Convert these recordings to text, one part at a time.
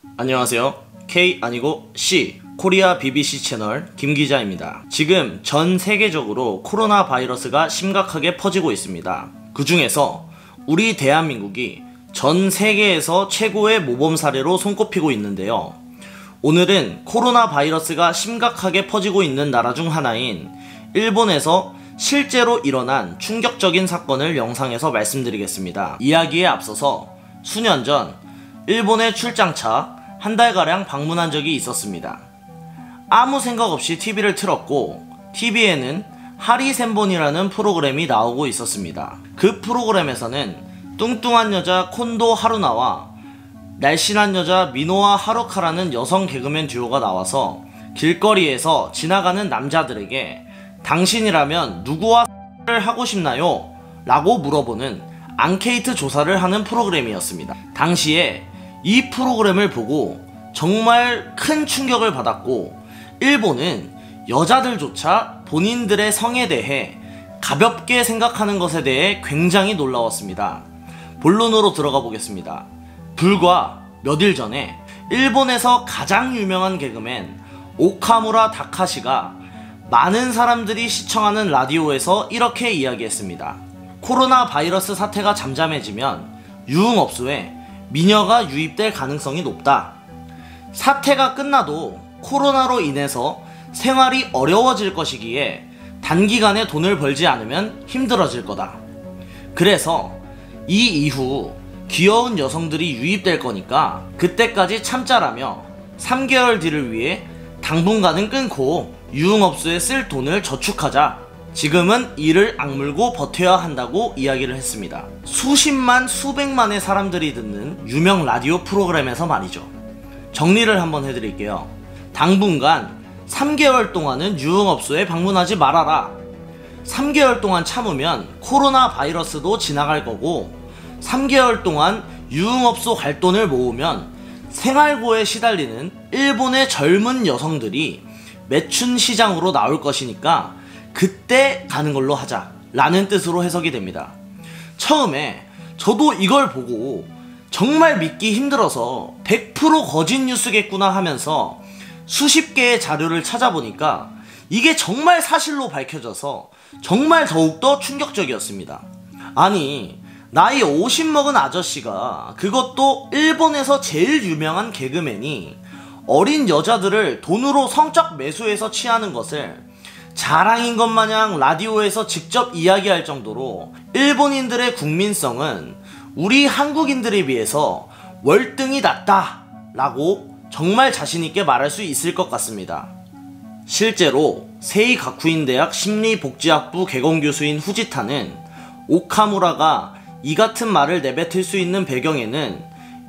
안녕하세요. K 아니고 C 코리아 BBC 채널 김기자입니다. 지금 전 세계적으로 코로나 바이러스가 심각하게 퍼지고 있습니다. 그 중에서 우리 대한민국이 전 세계에서 최고의 모범 사례로 손꼽히고 있는데요. 오늘은 코로나 바이러스가 심각하게 퍼지고 있는 나라 중 하나인 일본에서 실제로 일어난 충격적인 사건을 영상에서 말씀드리겠습니다. 이야기에 앞서서 수년 전 일본의 출장차 한 달가량 방문한 적이 있었습니다. 아무 생각 없이 TV를 틀었고 TV에는 하리센본이라는 프로그램이 나오고 있었습니다. 그 프로그램에서는 뚱뚱한 여자 콘도 하루나와 날씬한 여자 미노와 하루카라는 여성 개그맨 듀오가 나와서 길거리에서 지나가는 남자들에게 당신이라면 누구와 를 하고 싶나요? 라고 물어보는 앙케이트 조사를 하는 프로그램이었습니다. 당시에 이 프로그램을 보고 정말 큰 충격을 받았고 일본은 여자들조차 본인들의 성에 대해 가볍게 생각하는 것에 대해 굉장히 놀라웠습니다. 본론으로 들어가 보겠습니다. 불과 몇 일 전에 일본에서 가장 유명한 개그맨 오카무라 다카시가 많은 사람들이 시청하는 라디오에서 이렇게 이야기했습니다. 코로나 바이러스 사태가 잠잠해지면 유흥업소에 미녀가 유입될 가능성이 높다. 사태가 끝나도 코로나로 인해서 생활이 어려워질 것이기에 단기간에 돈을 벌지 않으면 힘들어질 거다. 그래서 이 이후 귀여운 여성들이 유입될 거니까 그때까지 참자라며 3개월 뒤를 위해 당분간은 끊고 유흥업소에 쓸 돈을 저축하자. 지금은 이를 악물고 버텨야 한다고 이야기를 했습니다. 수십만 수백만의 사람들이 듣는 유명 라디오 프로그램에서 말이죠. 정리를 한번 해드릴게요. 당분간 3개월 동안은 유흥업소에 방문하지 말아라. 3개월 동안 참으면 코로나 바이러스도 지나갈 거고 3개월 동안 유흥업소 갈 돈을 모으면 생활고에 시달리는 일본의 젊은 여성들이 매춘 시장으로 나올 것이니까 그때 가는 걸로 하자 라는 뜻으로 해석이 됩니다. 처음에 저도 이걸 보고 정말 믿기 힘들어서 100% 거짓 뉴스겠구나 하면서 수십 개의 자료를 찾아보니까 이게 정말 사실로 밝혀져서 정말 더욱더 충격적이었습니다. 아니, 나이 50 먹은 아저씨가, 그것도 일본에서 제일 유명한 개그맨이 어린 여자들을 돈으로 성적 매수해서 취하는 것을 자랑인 것 마냥 라디오에서 직접 이야기할 정도로 일본인들의 국민성은 우리 한국인들에 비해서 월등히 낮다 라고 정말 자신있게 말할 수 있을 것 같습니다. 실제로 세이 가쿠인 대학 심리복지학부 개공교수인 후지타는 오카무라가 이 같은 말을 내뱉을 수 있는 배경에는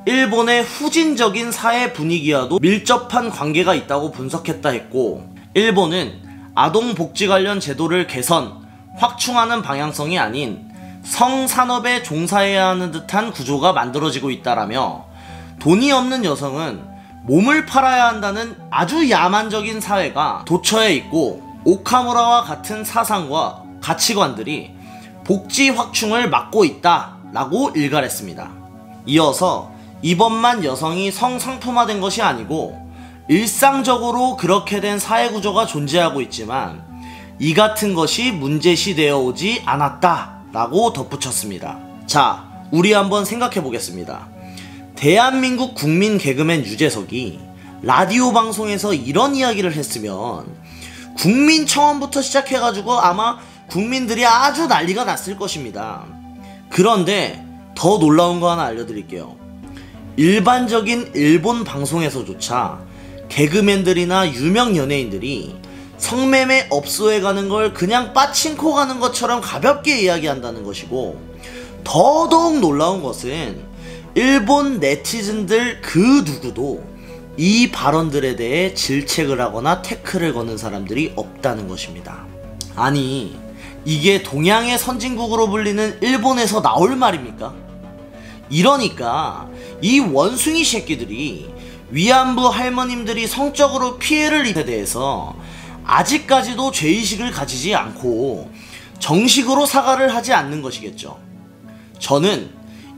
일본의 후진적인 사회 분위기와도 밀접한 관계가 있다고 분석했다 했고, 일본은 아동복지 관련 제도를 개선, 확충하는 방향성이 아닌 성산업에 종사해야 하는 듯한 구조가 만들어지고 있다라며 돈이 없는 여성은 몸을 팔아야 한다는 아주 야만적인 사회가 도처에 있고 오카무라와 같은 사상과 가치관들이 복지 확충을 막고 있다 라고 일갈했습니다. 이어서 이번만 여성이 성상품화된 것이 아니고 일상적으로 그렇게 된 사회구조가 존재하고 있지만 이 같은 것이 문제시되어 오지 않았다 라고 덧붙였습니다. 자, 우리 한번 생각해 보겠습니다. 대한민국 국민 개그맨 유재석이 라디오 방송에서 이런 이야기를 했으면 국민청원부터 시작해가지고 아마 국민들이 아주 난리가 났을 것입니다. 그런데 더 놀라운 거 하나 알려드릴게요. 일반적인 일본 방송에서조차 개그맨들이나 유명 연예인들이 성매매 업소에 가는 걸 그냥 빠친코 가는 것처럼 가볍게 이야기한다는 것이고, 더더욱 놀라운 것은 일본 네티즌들 그 누구도 이 발언들에 대해 질책을 하거나 태클을 거는 사람들이 없다는 것입니다. 아니, 이게 동양의 선진국으로 불리는 일본에서 나올 말입니까? 이러니까 이 원숭이 새끼들이 위안부 할머님들이 성적으로 피해를 입에 대해서 아직까지도 죄의식을 가지지 않고 정식으로 사과를 하지 않는 것이겠죠. 저는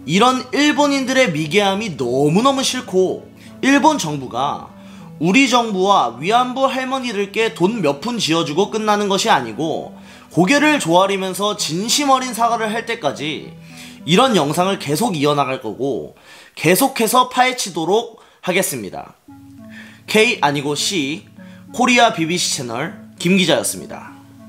이런 일본인들의 미개함이 너무너무 싫고 일본 정부가 우리 정부와 위안부 할머니들께 돈 몇 푼 쥐어주고 끝나는 것이 아니고 고개를 조아리면서 진심 어린 사과를 할 때까지 이런 영상을 계속 이어나갈 거고 계속해서 파헤치도록 하겠습니다. K 아니고 C 코리아 BBC 채널 김 기자였습니다.